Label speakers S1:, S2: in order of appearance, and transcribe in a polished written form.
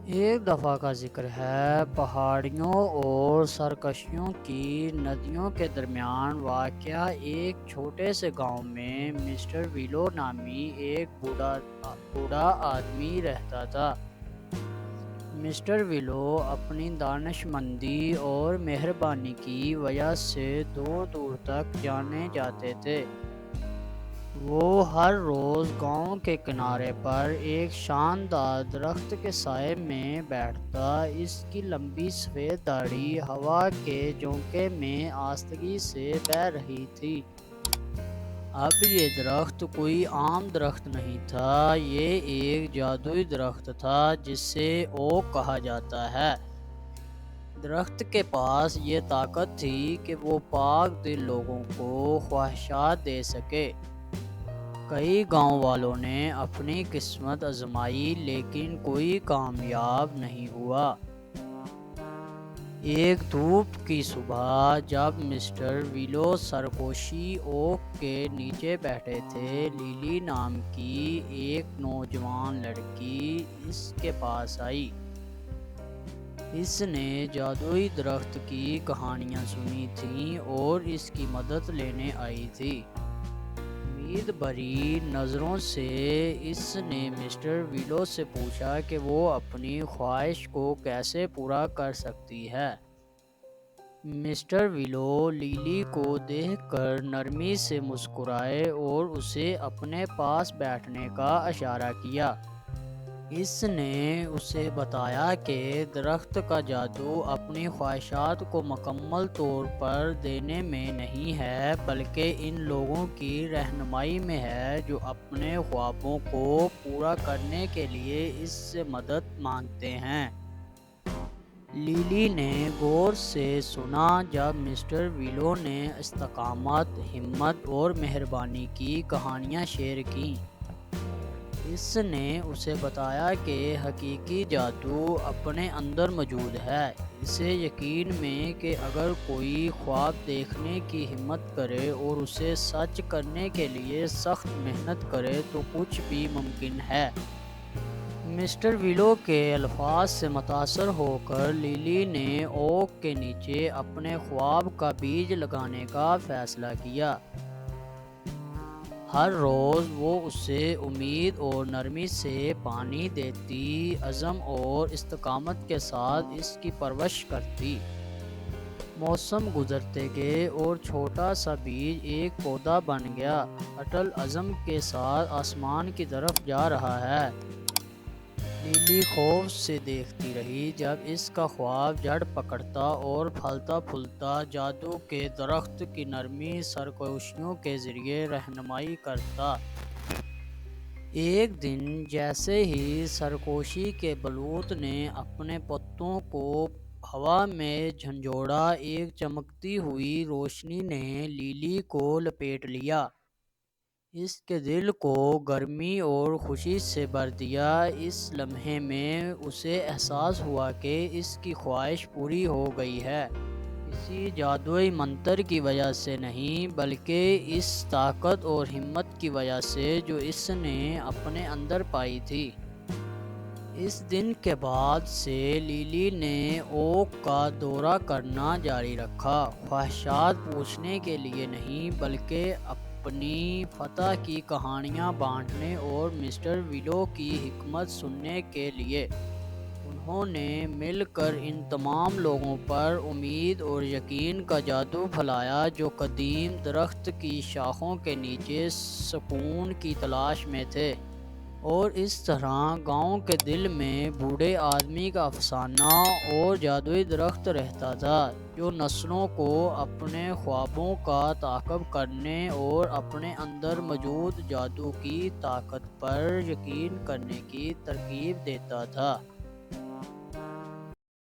S1: ایک دفعہ کا ذکر ہے، پہاڑیوں اور سرکشیوں کی ندیوں کے درمیان واقع ایک چھوٹے سے گاؤں میں مسٹر ویلو نامی ایک بوڑھا آدمی رہتا تھا۔ مسٹر ویلو اپنی دانش مندی اور مہربانی کی وجہ سے دور دور تک جانے جاتے تھے۔ وہ ہر روز گاؤں کے کنارے پر ایک شاندار درخت کے سائے میں بیٹھتا۔ اس کی لمبی سفید داڑھی ہوا کے جھونکے میں آہستگی سے بہہ رہی تھی۔ اب یہ درخت کوئی عام درخت نہیں تھا، یہ ایک جادوئی درخت تھا جسے اوک کہا جاتا ہے۔ درخت کے پاس یہ طاقت تھی کہ وہ پاک دل لوگوں کو خواہشات دے سکے۔ کئی گاؤں والوں نے اپنی قسمت آزمائی لیکن کوئی کامیاب نہیں ہوا۔ ایک دھوپ کی صبح جب مسٹر ویلو سرکوشی اوک کے نیچے بیٹھے تھے، لیلی نام کی ایک نوجوان لڑکی اس کے پاس آئی۔ اس نے جادوئی درخت کی کہانیاں سنی تھیں اور اس کی مدد لینے آئی تھی۔ امید بھری نظروں سے اس نے مسٹر ویلو سے پوچھا کہ وہ اپنی خواہش کو کیسے پورا کر سکتی ہے۔ مسٹر ویلو لیلی کو دیکھ کر نرمی سے مسکرائے اور اسے اپنے پاس بیٹھنے کا اشارہ کیا۔ اس نے اسے بتایا کہ درخت کا جادو اپنی خواہشات کو مکمل طور پر دینے میں نہیں ہے بلکہ ان لوگوں کی رہنمائی میں ہے جو اپنے خوابوں کو پورا کرنے کے لیے اس سے مدد مانگتے ہیں۔ لیلی نے غور سے سنا جب مسٹر ویلو نے استقامت، ہمت اور مہربانی کی کہانیاں شیئر کیں۔ اس نے اسے بتایا کہ حقیقی جادو اپنے اندر موجود ہے۔ اسے یقین میں کہ اگر کوئی خواب دیکھنے کی ہمت کرے اور اسے سچ کرنے کے لیے سخت محنت کرے تو کچھ بھی ممکن ہے۔ مسٹر ویلو کے الفاظ سے متاثر ہو کر لیلی نے اوک کے نیچے اپنے خواب کا بیج لگانے کا فیصلہ کیا۔ ہر روز وہ اسے امید اور نرمی سے پانی دیتی، عزم اور استقامت کے ساتھ اس کی پرورش کرتی۔ موسم گزرتے گئے اور چھوٹا سا بیج ایک پودا بن گیا، اٹل عزم کے ساتھ آسمان کی طرف جا رہا ہے۔ لیلی خوف سے دیکھتی رہی جب اس کا خواب جڑ پکڑتا اور پھلتا پھولتا جادو کے درخت کی نرمی سرکوشیوں کے ذریعے رہنمائی کرتا۔ ایک دن جیسے ہی سرکوشی کے بلوط نے اپنے پتوں کو ہوا میں جھنجھوڑا، ایک چمکتی ہوئی روشنی نے لیلی کو لپیٹ لیا۔ اس کے دل کو گرمی اور خوشی سے بھر دیا۔ اس لمحے میں اسے احساس ہوا کہ اس کی خواہش پوری ہو گئی ہے، کسی جادوئی منتر کی وجہ سے نہیں بلکہ اس طاقت اور ہمت کی وجہ سے جو اس نے اپنے اندر پائی تھی۔ اس دن کے بعد سے لیلی نے اوک کا دورہ کرنا جاری رکھا، خواہشات پوچھنے کے لیے نہیں بلکہ اپنی فتح کی کہانیاں بانٹنے اور مسٹر ویلو کی حکمت سننے کے لیے۔ انہوں نے مل کر ان تمام لوگوں پر امید اور یقین کا جادو پھیلایا جو قدیم درخت کی شاخوں کے نیچے سکون کی تلاش میں تھے۔ اور اس طرح گاؤں کے دل میں بوڑھے آدمی کا افسانہ اور جادوئی درخت رہتا تھا جو نسلوں کو اپنے خوابوں کا تعاقب کرنے اور اپنے اندر موجود جادو کی طاقت پر یقین کرنے کی ترغیب دیتا تھا۔